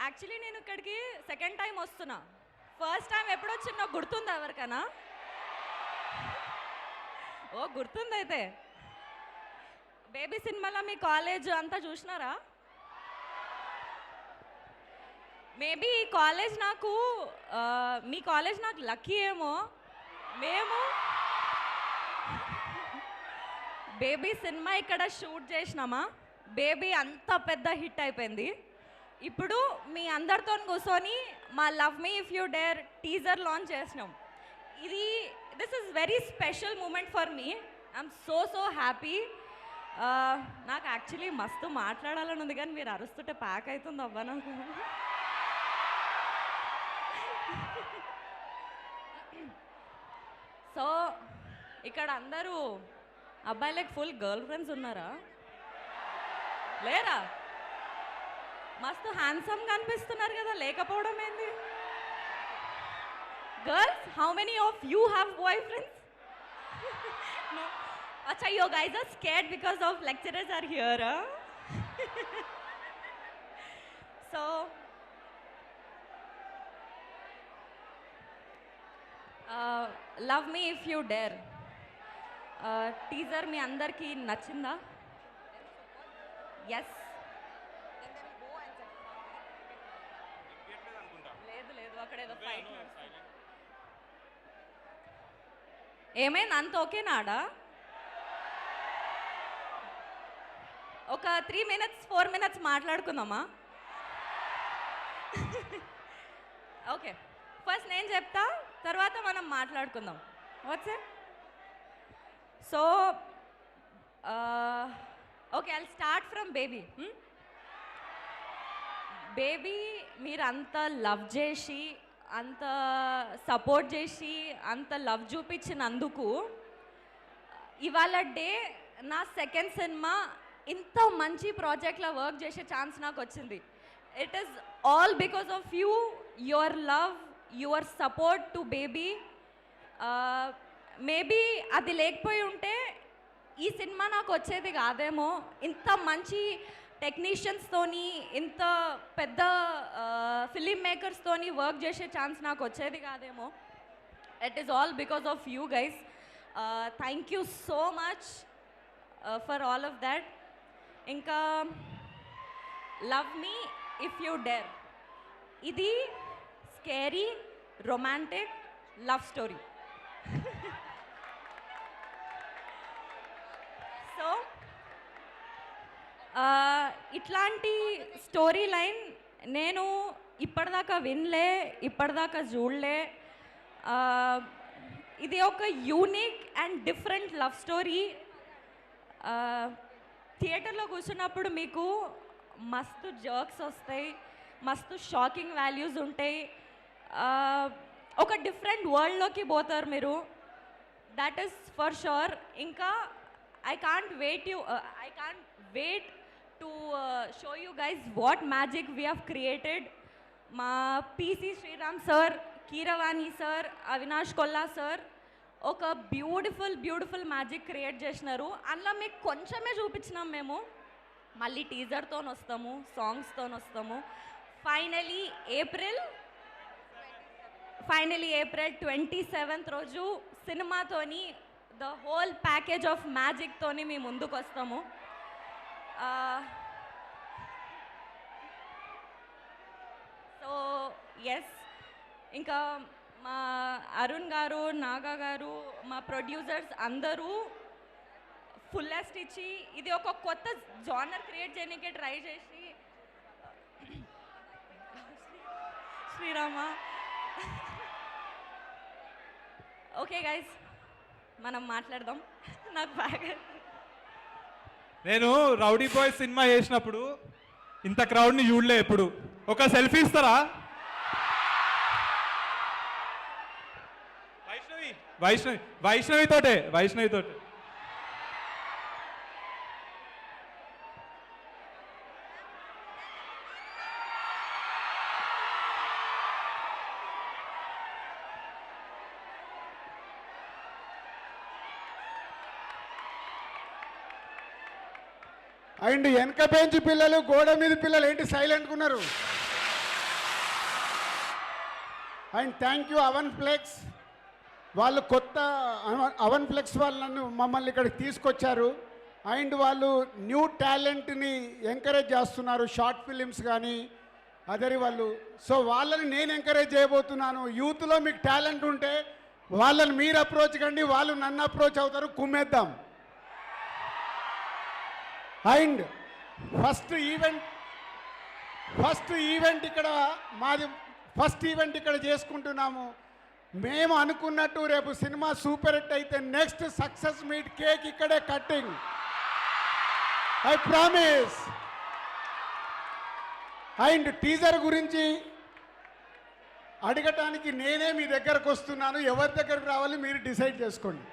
Actually నేను ఇక్కడికి second time వస్తున్నా. ఫస్ట్ టైం ఎప్పుడు వచ్చిందో గుర్తుందా ఎవరికైనా? ఓ గుర్తుంది అయితే. బేబీ సినిమాలో మీ కాలేజ్ అంతా చూసినారా? మేబీ ఈ కాలేజ్ నాకు మీ కాలేజ్ నాకు లక్కీ ఏమో. మేము బేబీ సినిమా ఇక్కడ షూట్ చేసినామా, బేబీ అంత పెద్ద హిట్ అయిపోయింది. ఇప్పుడు మీ అందరితో కూర్చొని మా love me if you dare teaser launch చేసినాం. This is very special moment for me. I'm so happy. నాకు యాక్చువల్లీ మస్తు మాట్లాడాలని ఉంది, కానీ మీరు అరుస్తుంటే ప్యాక్ అవుతుంది అవ్వ నాకు. సో ఇక్కడ అందరూ అబ్బాయిలకు ఫుల్ గర్ల్ ఫ్రెండ్స్ ఉన్నారా? లేరా? మస్తు హ్యాండ్సమ్గా అనిపిస్తున్నారు కదా, లేకపోవడం ఏంది? Girls, how many of you have boy friends? అచ్చా, you guys are scared because of lecturers are here. So love me if you dare teaser మీ అందరికీ నచ్చిందా? ఎస్. లేదు అక్కడేదో ఫైట్. ఏమైంది, అంత ఓకేనాడా? ఒక 3 minutes 4 minutes మాట్లాడుకుందామా? ఓకే, ఫస్ట్ నేను చెప్తా, తర్వాత మనం మాట్లాడుకుందాం. What's it? So okay, I'll start from baby. Baby మీరు అంత లవ్ చేసి, అంత సపోర్ట్ చేసి, అంత లవ్ చూపించినందుకు ఇవాళ డే నా సెకండ్ సినిమా ఇంత మంచి ప్రాజెక్ట్లో వర్క్ చేసే ఛాన్స్ నాకు వచ్చింది. It is all because of you, your love, your support to baby. Maybe అది లేకపోయి ఉంటే ఈ సినిమా నాకు వచ్చేది కాదేమో. ఇంత మంచి టెక్నీషియన్స్తోని, ఇంత పెద్ద ఫిలిం మేకర్స్తోని వర్క్ చేసే ఛాన్స్ నాకు వచ్చేది కాదేమో. It is all because of you guys. Thank you so much for all of that. ఇంకా love me if you dare, ఇది scary romantic love story. So ఇట్లాంటి స్టోరీ లైన్ నేను ఇప్పటిదాకా వినలే, ఇప్పటిదాకా చూడలే. ఇది ఒక unique and different love story. థియేటర్లో కూర్చున్నప్పుడు మీకు మస్తు జర్క్స్ వస్తాయి, మస్తు షాకింగ్ వాల్యూస్ ఉంటాయి, ఒక డిఫరెంట్ వరల్డ్లోకి పోతారు మీరు. That is for sure. ఇంకా I can't wait to show you guys what magic we have created. మా PC Sriram sir, Keeravani sir, Avinash Kolla sir ఒక బ్యూటిఫుల్ మ్యాజిక్ క్రియేట్ చేసినారు. అందులో మీకు కొంచెమే చూపించినాం మేము. మళ్ళీ టీజర్తో వస్తాము, సాంగ్స్తో వస్తాము. ఫైనలీ ఏప్రిల్ 27th రోజు సినిమాతోని, ద హోల్ ప్యాకేజ్ ఆఫ్ మ్యాజిక్తోని మీ ముందుకు వస్తాము. సో ఎస్, ఇంకా మా అరుణ్ గారు, నాగా గారు, మా ప్రొడ్యూసర్స్ అందరూ ఫుల్లెస్ట్ ఇచ్చి ఇది ఒక కొత్త జానర్ క్రియేట్ చేయడానికి ట్రై చేసి, శ్రీరామ. ఓకే గైస్, మనం మాట్లాడదాం. నాకు బాగా, నేను రౌడీ బాయ్ సినిమా చేసినప్పుడు ఇంత క్రౌడ్ని చూడలే ఎప్పుడు. ఒక సెల్ఫీ ఇస్తారా? వైష్ణవితోటే అండ్ వెనక బెంచ్ పిల్లలు, గోడ మీద పిల్లలు ఏంటి సైలెంట్గా ఉన్నారు? అండ్ థ్యాంక్ యూ అవన్ ఫ్లెక్స్, వాళ్ళు కొత్త అవన్ ఫ్లెక్స్ వాళ్ళు నన్ను మమ్మల్ని ఇక్కడికి తీసుకొచ్చారు. అండ్ వాళ్ళు న్యూ టాలెంట్ని ఎంకరేజ్ చేస్తున్నారు, షార్ట్ ఫిలిమ్స్ కానీ అదరి వాళ్ళు. సో వాళ్ళని నేను ఎంకరేజ్ చేయబోతున్నాను. యూత్లో మీకు టాలెంట్ ఉంటే వాళ్ళని మీరు అప్రోచ్ కండి, వాళ్ళు నన్ను అప్రోచ్ అవుతారు, కుమ్మేద్దాం. అండ్ ఫస్ట్ ఈవెంట్ ఇక్కడ మాది, ఫస్ట్ ఈవెంట్ ఇక్కడ చేసుకుంటున్నాము. మేము అనుకున్నట్టు రేపు సినిమా సూపర్ హిట్ అయితే నెక్స్ట్ సక్సెస్ మీట్ కేక్ ఇక్కడే cutting, I promise. And teaser గురించి అడగటానికి నేనే మీ దగ్గరకు వస్తున్నాను. ఎవరి దగ్గరకు రావాలి మీరు డిసైడ్ చేసుకోండి.